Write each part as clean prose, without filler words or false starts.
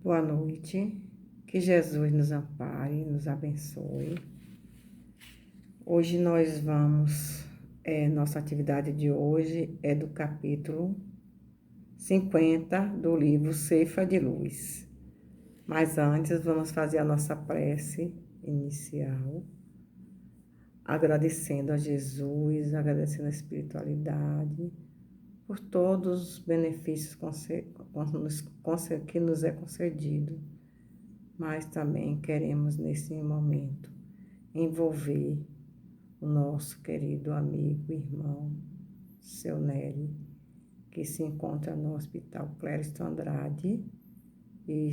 Boa noite, que Jesus nos ampare, nos abençoe. Hoje nós nossa atividade de hoje é do capítulo 50 do livro Ceifa de Luz. Mas antes vamos fazer a nossa prece inicial, agradecendo a Jesus, agradecendo a espiritualidade, por todos os benefícios que nos é concedido, mas também queremos nesse momento envolver o nosso querido amigo, irmão, seu Nery, que se encontra no Hospital Clériston Andrade e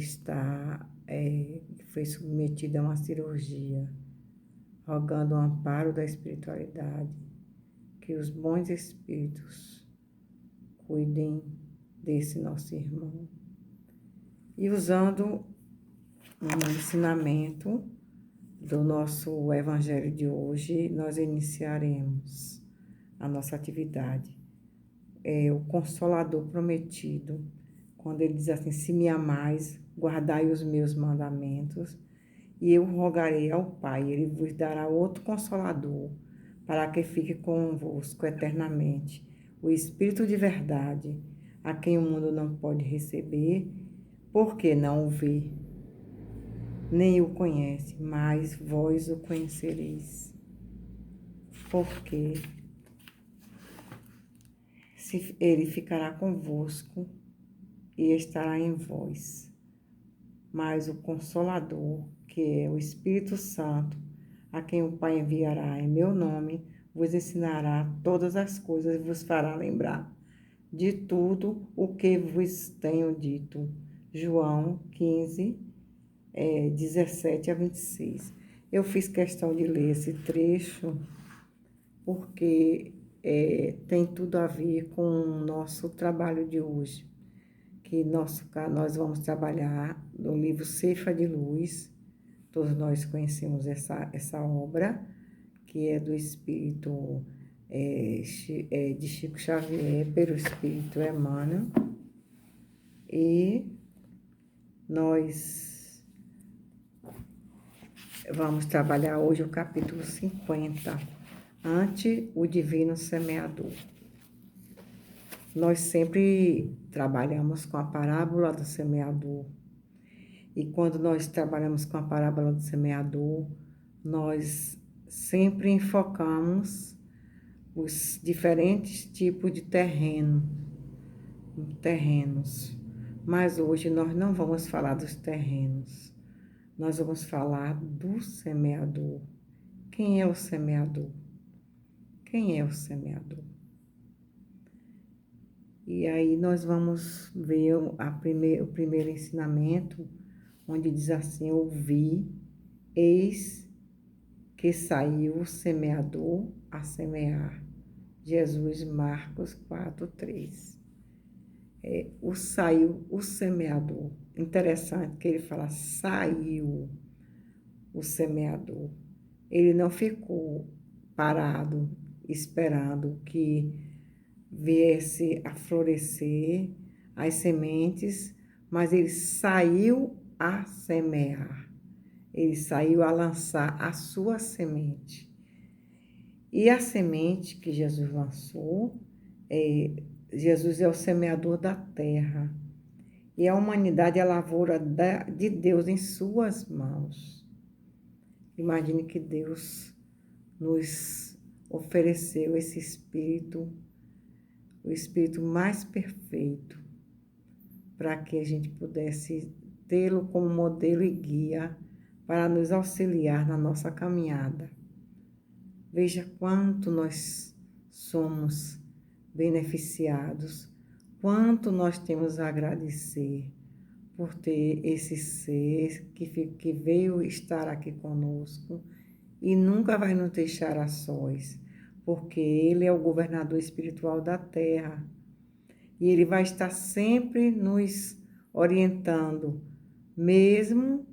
foi submetido a uma cirurgia, rogando o amparo da espiritualidade, que os bons espíritos cuidem desse nosso irmão. E usando um ensinamento do nosso evangelho de hoje, nós iniciaremos a nossa atividade. É o Consolador prometido, quando ele diz assim: se me amais, guardai os meus mandamentos, e eu rogarei ao Pai, ele vos dará outro Consolador, para que fique convosco eternamente, o Espírito de verdade, a quem o mundo não pode receber, porque não o vê, nem o conhece, mas vós o conhecereis. Porque ele ficará convosco e estará em vós. Mas o Consolador, que é o Espírito Santo, a quem o Pai enviará em meu nome, vos ensinará todas as coisas e vos fará lembrar de tudo o que vos tenho dito. João 15, 17 a 26. Eu fiz questão de ler esse trecho porque tem tudo a ver com o nosso trabalho de hoje, que nós vamos trabalhar no livro Ceifa de Luz. Todos nós conhecemos essa obra, que é do Espírito de Chico Xavier, pelo Espírito Emmanuel. E nós vamos trabalhar hoje o capítulo 50, ante o Divino Semeador. Nós sempre trabalhamos com a parábola do semeador. E quando nós trabalhamos com a parábola do semeador, nós sempre enfocamos os diferentes tipos de terrenos. Mas hoje nós não vamos falar dos terrenos. Nós vamos falar do semeador. Quem é o semeador? Quem é o semeador? E aí nós vamos ver o primeiro ensinamento, onde diz assim: ouvi, eis que saiu o semeador a semear. Jesus, Marcos 4:3. Saiu o semeador. Interessante que ele fala: saiu o semeador. Ele não ficou parado esperando que viesse a florescer as sementes, mas ele saiu a semear. Ele saiu a lançar a sua semente. E a semente que Jesus lançou, Jesus é o semeador da terra. E a humanidade é a lavoura de Deus em suas mãos. Imagine que Deus nos ofereceu esse Espírito, o Espírito mais perfeito, para que a gente pudesse tê-lo como modelo e guia para nos auxiliar na nossa caminhada. Veja quanto nós somos beneficiados, quanto nós temos a agradecer por ter esse ser que veio estar aqui conosco e nunca vai nos deixar a sós, porque ele é o governador espiritual da terra e ele vai estar sempre nos orientando, mesmo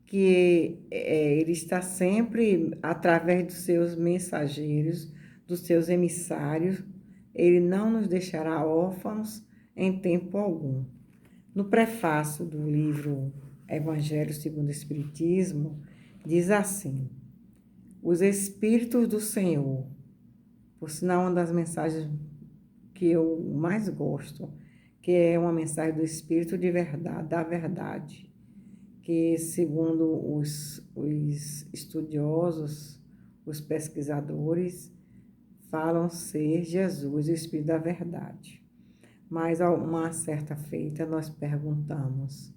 que ele está sempre através dos seus mensageiros, dos seus emissários. Ele não nos deixará órfãos em tempo algum. No prefácio do livro Evangelho segundo o Espiritismo, diz assim: os Espíritos do Senhor, por sinal, uma das mensagens que eu mais gosto, que é uma mensagem do Espírito de verdade, da verdade, que segundo os estudiosos, os pesquisadores, falam ser Jesus, o Espírito da verdade. Mas a uma certa feita nós perguntamos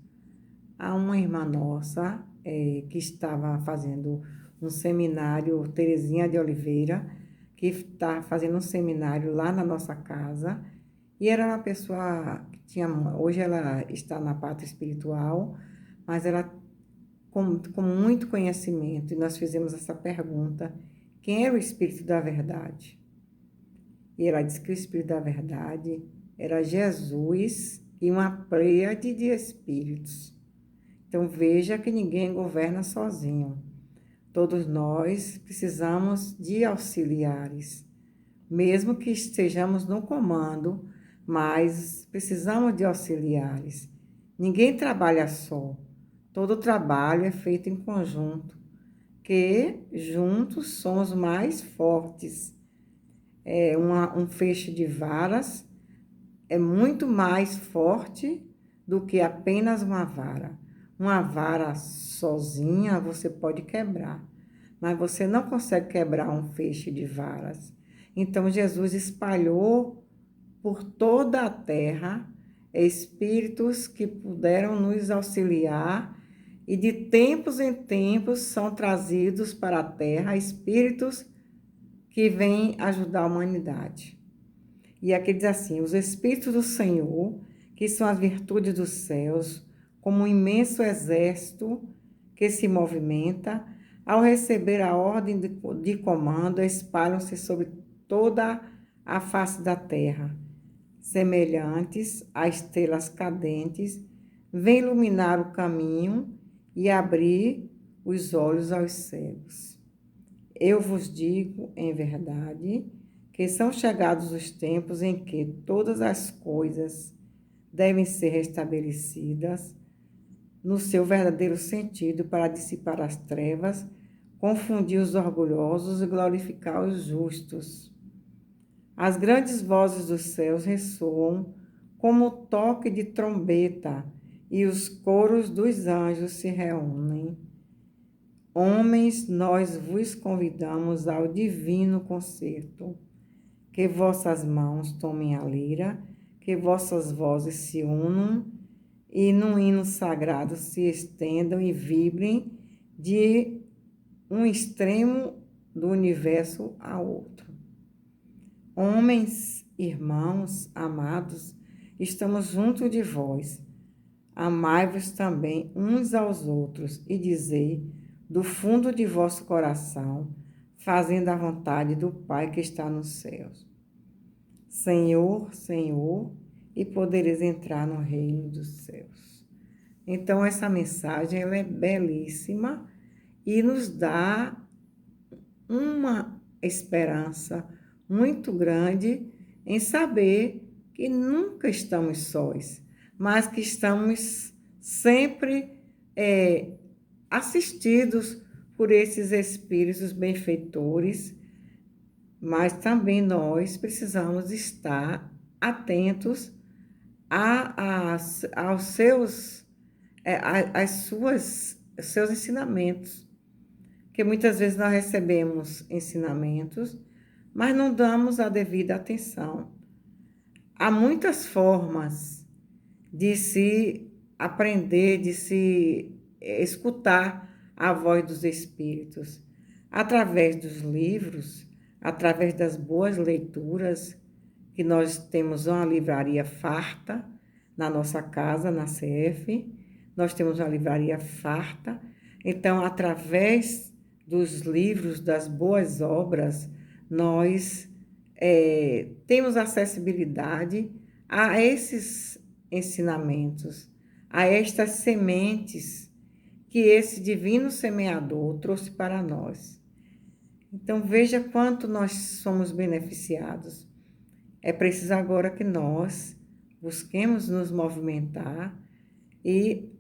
a uma irmã nossa que estava fazendo um seminário, Terezinha de Oliveira, que está fazendo um seminário lá na nossa casa, e era uma pessoa que tinha, hoje ela está na parte espiritual, mas ela com muito conhecimento, e nós fizemos essa pergunta: quem era o Espírito da Verdade? E ela disse que o Espírito da Verdade era Jesus e uma pleiade de espíritos. Então veja que ninguém governa sozinho. Todos nós precisamos de auxiliares, mesmo que estejamos no comando, mas precisamos de auxiliares. Ninguém trabalha só. Todo trabalho é feito em conjunto, que juntos somos mais fortes. Um feixe de varas é muito mais forte do que apenas uma vara. Uma vara sozinha você pode quebrar, mas você não consegue quebrar um feixe de varas. Então Jesus espalhou por toda a terra espíritos que puderam nos auxiliar, e de tempos em tempos são trazidos para a terra espíritos que vêm ajudar a humanidade. E aqui diz assim: os Espíritos do Senhor, que são as virtudes dos céus, como um imenso exército que se movimenta, ao receber a ordem de comando, espalham-se sobre toda a face da terra, semelhantes a estrelas cadentes, vêm iluminar o caminho e abrir os olhos aos cegos. Eu vos digo em verdade que são chegados os tempos em que todas as coisas devem ser restabelecidas no seu verdadeiro sentido para dissipar as trevas, confundir os orgulhosos e glorificar os justos. As grandes vozes dos céus ressoam como o toque de trombeta e os coros dos anjos se reúnem. Homens, nós vos convidamos ao divino concerto. Que vossas mãos tomem a lira, que vossas vozes se unam e num hino sagrado se estendam e vibrem de um extremo do universo ao outro. Homens, irmãos, amados, estamos junto de vós. Amai-vos também uns aos outros e dizei do fundo de vosso coração, fazendo a vontade do Pai que está nos céus. Senhor, Senhor, e podereis entrar no reino dos céus. Então, essa mensagem ela é belíssima e nos dá uma esperança muito grande em saber que nunca estamos sós, mas que estamos sempre assistidos por esses espíritos benfeitores, mas também nós precisamos estar atentos aos seus ensinamentos, que muitas vezes nós recebemos ensinamentos, mas não damos a devida atenção. Há muitas formas de se aprender, de se escutar a voz dos espíritos, através dos livros, através das boas leituras, que nós temos uma livraria farta na nossa casa, na CF, nós temos uma livraria farta. Então, através dos livros, das boas obras, nós temos acessibilidade a esses ensinamentos, a estas sementes que esse divino semeador trouxe para nós. Então, veja quanto nós somos beneficiados. É preciso agora que nós busquemos nos movimentar e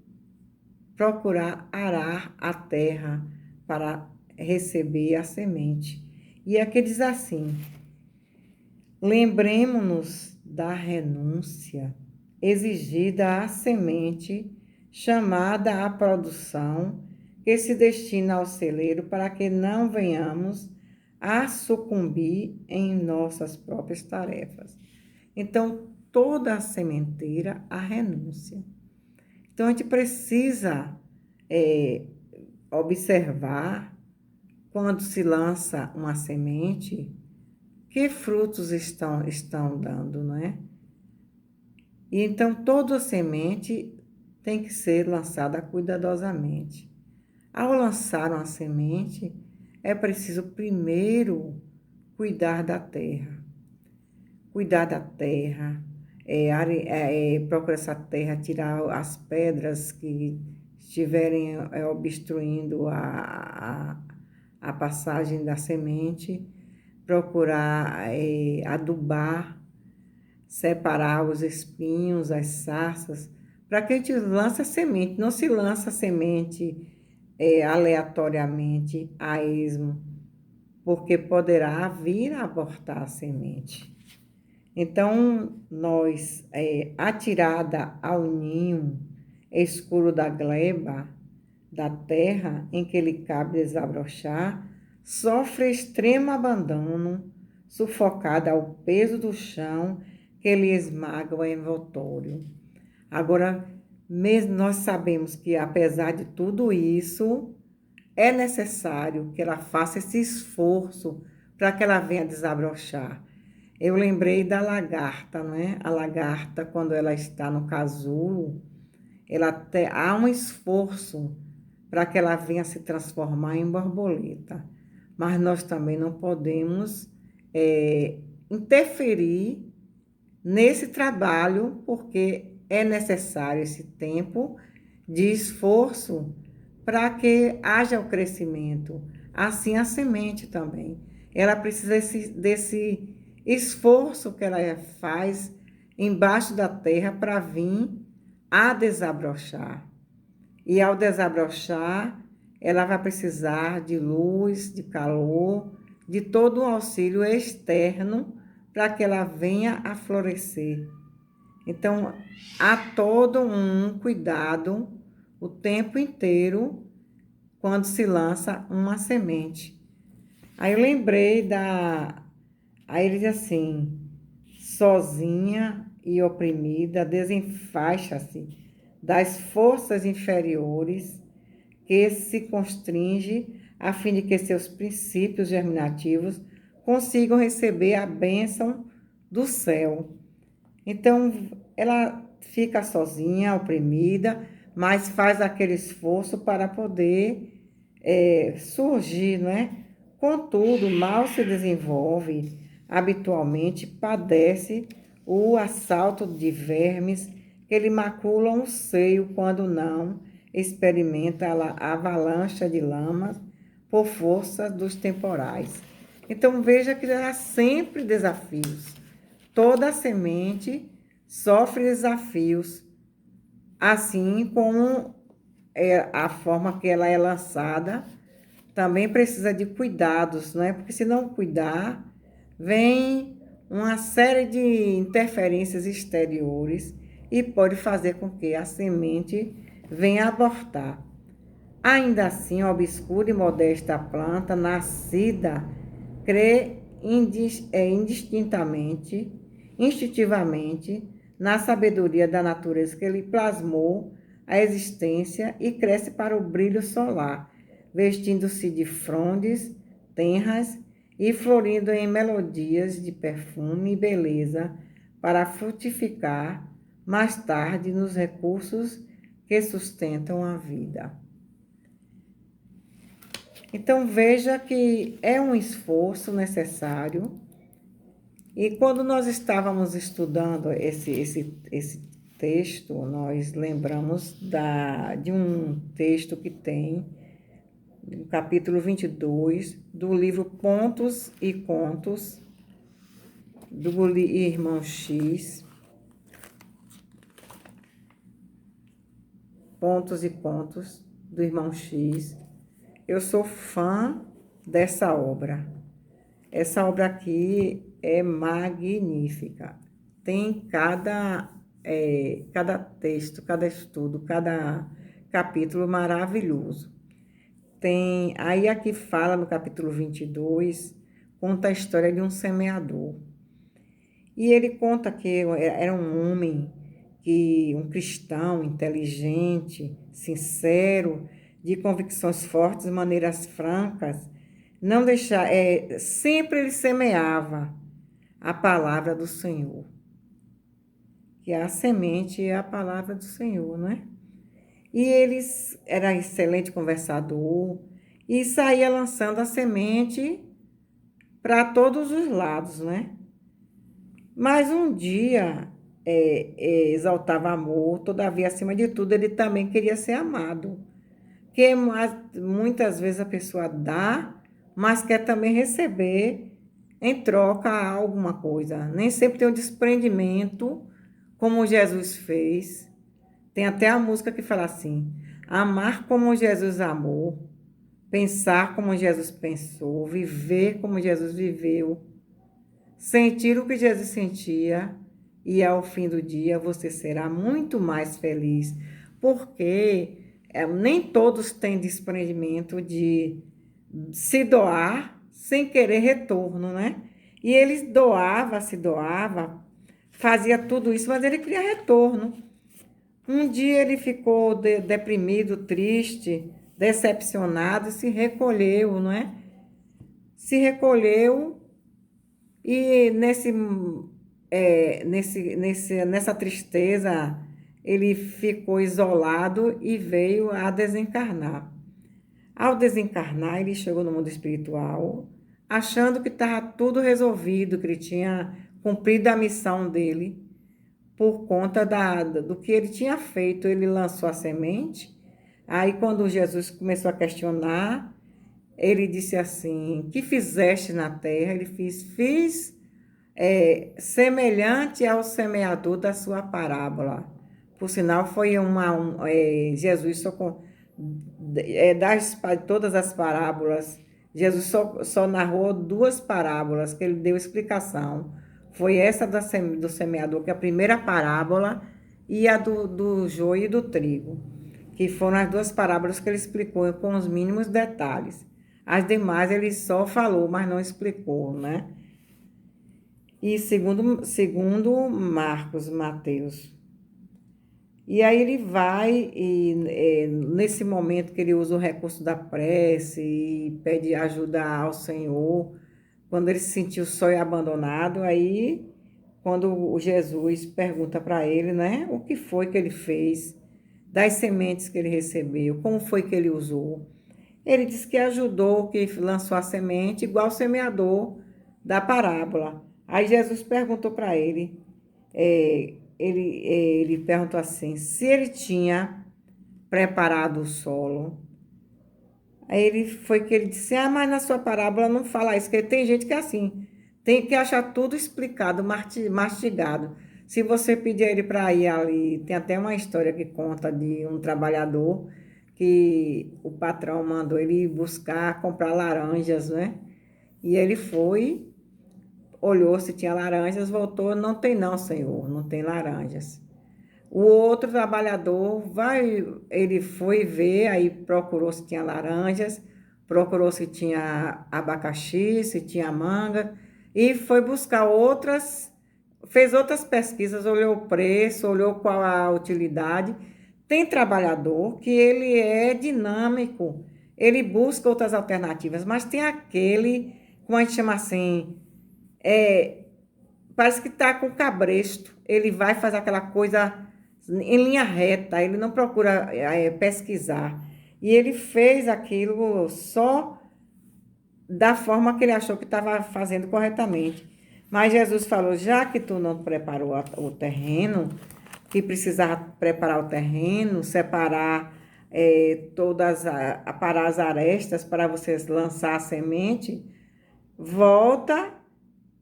procurar arar a terra para receber a semente. E aqui diz assim: lembremos-nos da renúncia exigida à semente, chamada à produção, que se destina ao celeiro, para que não venhamos a sucumbir em nossas próprias tarefas. Então, toda a sementeira, a renúncia. Então, a gente precisa observar, quando se lança uma semente, que frutos estão dando, não é? E então, toda semente tem que ser lançada cuidadosamente. Ao lançar uma semente, é preciso primeiro cuidar da terra. Cuidar da terra, procurar essa terra, tirar as pedras que estiverem obstruindo a passagem da semente, procurar adubar, separar os espinhos, as sarças, para que a gente lance a semente. Não se lança a semente aleatoriamente, a esmo, porque poderá vir a abortar a semente. Então, nós, atirada ao ninho escuro da gleba, da terra em que lhe cabe desabrochar, sofre extremo abandono, sufocada ao peso do chão que lhe esmaga o envoltório. Agora, mesmo nós sabemos que, apesar de tudo isso, é necessário que ela faça esse esforço para que ela venha desabrochar. Eu lembrei da lagarta, não é? A lagarta, quando ela está no casulo, há um esforço para que ela venha se transformar em borboleta. Mas nós também não podemos interferir nesse trabalho, porque é necessário esse tempo de esforço para que haja o crescimento. Assim a semente também. Ela precisa desse esforço que ela faz embaixo da terra para vir a desabrochar. E ao desabrochar, ela vai precisar de luz, de calor, de todo o auxílio externo para que ela venha a florescer. Então, há todo um cuidado o tempo inteiro quando se lança uma semente. Aí eu lembrei Aí ele diz assim: sozinha e oprimida, desenfaixa-se das forças inferiores que se constringe a fim de que seus princípios germinativos consigam receber a bênção do céu. Então, ela fica sozinha, oprimida, mas faz aquele esforço para poder surgir, não é? Contudo, mal se desenvolve, habitualmente padece o assalto de vermes que lhe maculam o seio quando não experimenta a avalanche de lamas por força dos temporais. Então, veja que há sempre desafios. Toda semente sofre desafios, assim como a forma que ela é lançada também precisa de cuidados, não é? Porque se não cuidar, vem uma série de interferências exteriores e pode fazer com que a semente venha a abortar. Ainda assim, a obscura e modesta planta, nascida, crê indistintamente, instintivamente, na sabedoria da natureza que lhe plasmou a existência e cresce para o brilho solar, vestindo-se de frondes tenras e florindo em melodias de perfume e beleza para frutificar mais tarde nos recursos que sustentam a vida. Então, veja que é um esforço necessário. E quando nós estávamos estudando esse texto, nós lembramos de um texto que tem no capítulo 22 do livro Pontos e Contos, do irmão X, Pontos e Contos, do Irmão X. Eu sou fã dessa obra. Essa obra aqui é magnífica. Tem cada texto, cada estudo, cada capítulo maravilhoso. Aí aqui fala no capítulo 22, conta a história de um semeador. E ele conta que era um homem, um cristão inteligente, sincero, de convicções fortes, maneiras francas, não deixar, sempre ele semeava a palavra do Senhor, que a semente é a palavra do Senhor, né? E ele era excelente conversador e saía lançando a semente para todos os lados, né? Mas um dia exaltava amor, todavia, acima de tudo, ele também queria ser amado. Porque muitas vezes a pessoa dá, mas quer também receber em troca alguma coisa. Nem sempre tem um desprendimento, como Jesus fez. Tem até a música que fala assim: amar como Jesus amou, pensar como Jesus pensou, viver como Jesus viveu, sentir o que Jesus sentia, e ao fim do dia você será muito mais feliz, porque nem todos têm desprendimento de se doar sem querer retorno, né? E ele se doava, fazia tudo isso, mas ele queria retorno. Um dia ele ficou deprimido, triste, decepcionado, se recolheu, não é? Se recolheu e nessa tristeza ele ficou isolado e veio a desencarnar. Ao desencarnar, ele chegou no mundo espiritual, achando que estava tudo resolvido, que ele tinha cumprido a missão dele, por conta do que ele tinha feito. Ele lançou a semente. Aí, quando Jesus começou a questionar, ele disse assim: que fizeste na terra? Ele fiz semelhante ao semeador da sua parábola. Por sinal, foi Jesus só todas as parábolas, Jesus só narrou 2 parábolas que ele deu explicação. Foi essa do semeador, que é a primeira parábola, e a do joio e do trigo, que foram as 2 parábolas que ele explicou com os mínimos detalhes. As demais ele só falou, mas não explicou, né? E segundo Marcos, Mateus. E aí ele vai nesse momento que ele usa o recurso da prece e pede ajuda ao Senhor, quando ele se sentiu só e abandonado, aí quando o Jesus pergunta para ele, né, o que foi que ele fez, das sementes que ele recebeu, como foi que ele usou. Ele diz que ajudou, que lançou a semente, igual o semeador da parábola. Aí Jesus perguntou para ele, ele perguntou assim, se ele tinha preparado o solo. Aí ele disse, mas na sua parábola não fala isso, porque tem gente que é assim, tem que achar tudo explicado, mastigado. Se você pedir ele para ir ali, tem até uma história que conta de um trabalhador que o patrão mandou ele buscar, comprar laranjas, né? E ele foi, olhou se tinha laranjas, voltou, não tem não, senhor, não tem laranjas. O outro trabalhador ele foi ver, aí procurou se tinha laranjas, procurou se tinha abacaxi, se tinha manga, e foi buscar fez outras pesquisas, olhou o preço, olhou qual a utilidade. Tem trabalhador que ele é dinâmico, ele busca outras alternativas, mas tem aquele, como a gente chama assim, parece que está com cabresto, ele vai fazer aquela coisa em linha reta, ele não procura pesquisar. E ele fez aquilo só da forma que ele achou que estava fazendo corretamente. Mas Jesus falou, já que tu não preparou o terreno, que precisava preparar o terreno, separar parar as arestas para vocês lançar a semente, volta,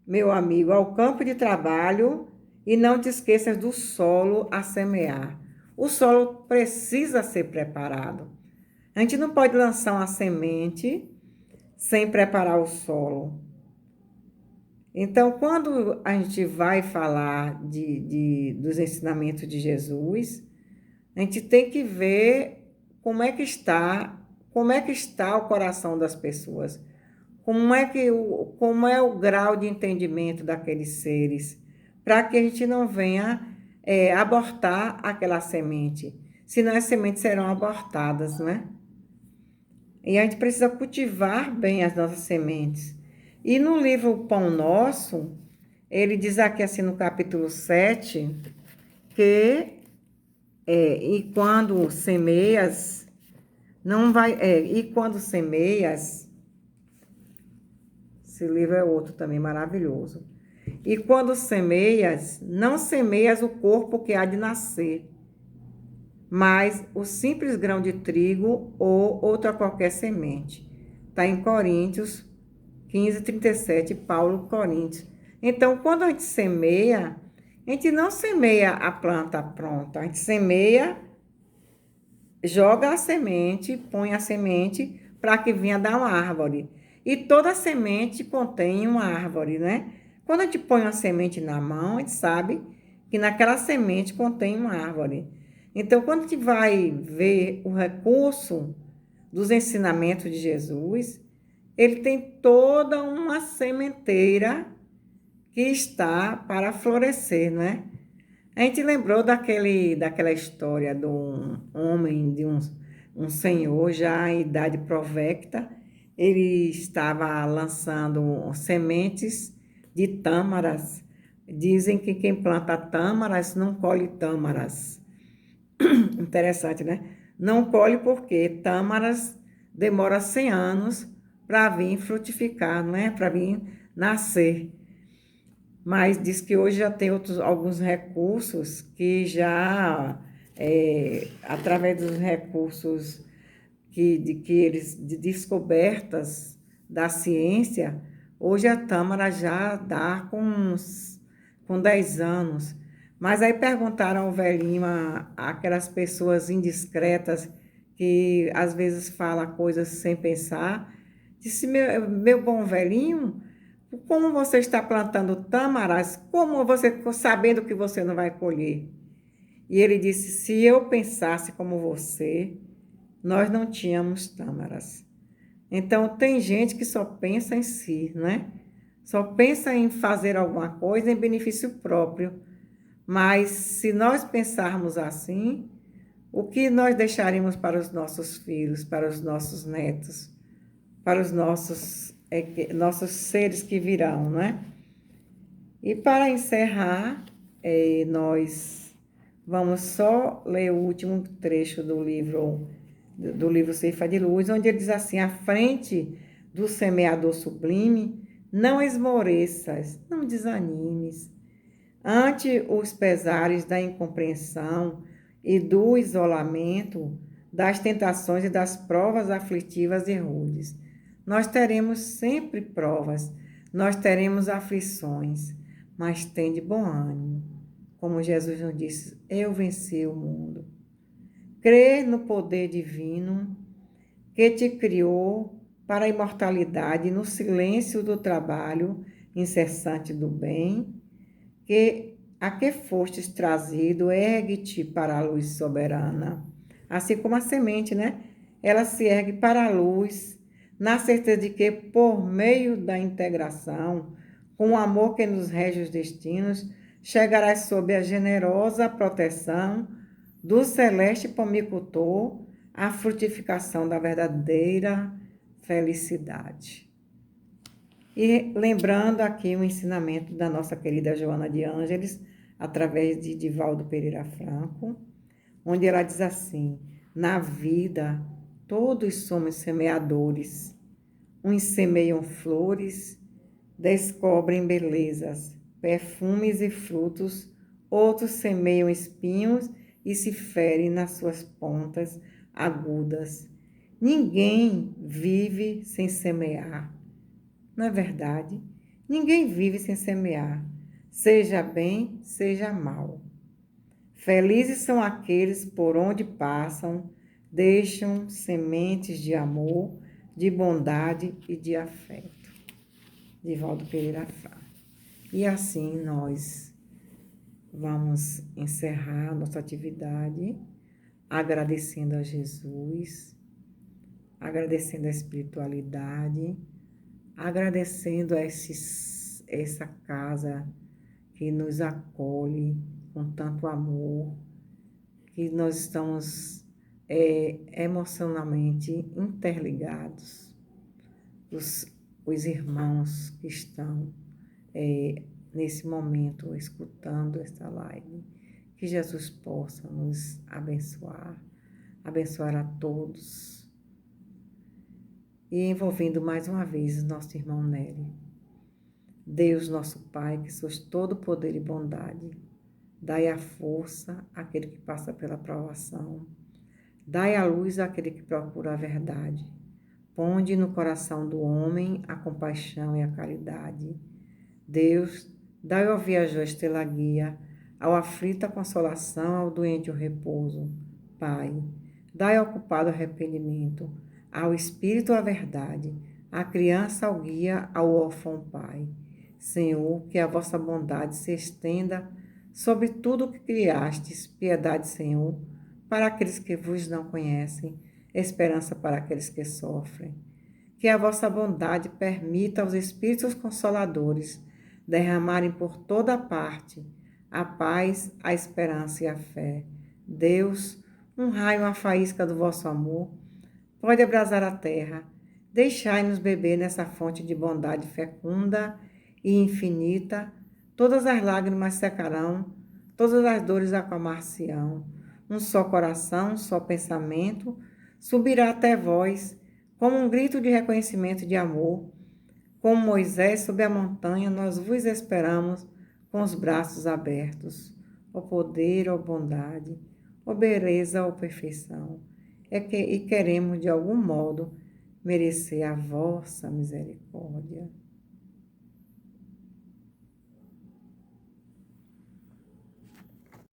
meu amigo, ao campo de trabalho e não te esqueças do solo a semear. o solo precisa ser preparado. A gente não pode lançar uma semente sem preparar o solo. Então, quando a gente vai falar dos ensinamentos de Jesus, a gente tem que ver como é que está o coração das pessoas, como é o grau de entendimento daqueles seres, para que a gente não venha abortar aquela semente, senão as sementes serão abortadas, não é? E a gente precisa cultivar bem as nossas sementes. E no livro Pão Nosso, ele diz aqui assim no capítulo 7, que e quando semeias, não vai. E quando semeias, esse livro é outro também maravilhoso. E quando semeias, não semeias o corpo que há de nascer, mas o simples grão de trigo ou outra qualquer semente. Está em Coríntios 15:37, Paulo, Coríntios. Então, quando a gente semeia, a gente não semeia a planta pronta, a gente semeia, joga a semente, põe a semente para que venha dar uma árvore. E toda semente contém uma árvore, né? Quando a gente põe uma semente na mão, a gente sabe que naquela semente contém uma árvore. Então, quando a gente vai ver o recurso dos ensinamentos de Jesus, ele tem toda uma sementeira que está para florescer, né? A gente lembrou daquela história de um homem, um senhor já em idade provecta. Ele estava lançando sementes de tâmaras. Dizem que quem planta tâmaras não colhe tâmaras. Interessante, né? Não colhe porque tâmaras demora 100 anos para vir frutificar, né? Para vir nascer. Mas diz que hoje já tem alguns recursos que já, através dos recursos de descobertas da ciência, hoje a tâmara já dá com 10 anos. Mas aí perguntaram ao velhinho, aquelas pessoas indiscretas que às vezes falam coisas sem pensar, disse, meu bom velhinho, como você está plantando tâmaras, como você, sabendo que você não vai colher? E ele disse, se eu pensasse como você, nós não tínhamos tâmaras. Então, tem gente que só pensa em si, né? Só pensa em fazer alguma coisa em benefício próprio. Mas se nós pensarmos assim, o que nós deixaríamos para os nossos filhos, para os nossos netos, para os nossos seres que virão, né? E para encerrar, nós vamos só ler o último trecho do livro Ceifa de Luz, onde ele diz assim, à frente do semeador sublime, não esmoreças, não desanimes. Ante os pesares da incompreensão e do isolamento, das tentações e das provas aflitivas e rudes, nós teremos sempre provas, nós teremos aflições, mas tende bom ânimo. Como Jesus nos disse, eu venci o mundo. Crê no poder divino que te criou para a imortalidade no silêncio do trabalho incessante do bem, a que fostes trazido, ergue-te para a luz soberana. Assim como a semente, né? Ela se ergue para a luz, na certeza de que, por meio da integração, com o amor que nos rege os destinos, chegarás sob a generosa proteção do celeste pomicultor à frutificação da verdadeira felicidade. E lembrando aqui o ensinamento da nossa querida Joana de Ângeles, através de Divaldo Pereira Franco, onde ela diz assim, na vida todos somos semeadores, uns semeiam flores, descobrem belezas, perfumes e frutos, outros semeiam espinhos e se ferem nas suas pontas agudas. Ninguém vive sem semear. Não é verdade? Ninguém vive sem semear, seja bem, seja mal. Felizes são aqueles por onde passam, deixam sementes de amor, de bondade e de afeto. Divaldo Pereira Fá. E assim nós vamos encerrar nossa atividade agradecendo a Jesus, agradecendo a espiritualidade, agradecendo a essa casa que nos acolhe com tanto amor, que nós estamos emocionalmente interligados, os irmãos que estão nesse momento escutando esta live, que Jesus possa nos abençoar, abençoar a todos, e envolvendo mais uma vez o nosso irmão Nery. Deus, nosso Pai, que sois todo poder e bondade, dai a força àquele que passa pela provação, dai a luz àquele que procura a verdade, ponde no coração do homem a compaixão e a caridade. Deus, dai ao viajor estrela guia, ao aflito a consolação, ao doente o repouso. Pai, dai ao culpado arrependimento, ao espírito a verdade, à criança ao guia, ao órfão Pai. Senhor, que a vossa bondade se estenda sobre tudo o que criastes, piedade, Senhor, para aqueles que vos não conhecem, esperança para aqueles que sofrem. Que a vossa bondade permita aos Espíritos Consoladores derramarem por toda parte a paz, a esperança e a fé. Deus, um raio, uma faísca do vosso amor, pode abrasar a terra. Deixai-nos beber nessa fonte de bondade fecunda e infinita. Todas as lágrimas secarão, todas as dores acalmar-se-ão. Um só coração, um só pensamento subirá até vós, como um grito de reconhecimento e de amor. Como Moisés sob a montanha, nós vos esperamos com os braços abertos. Ó poder, ó bondade, ó beleza, ó perfeição. E queremos, de algum modo, merecer a vossa misericórdia.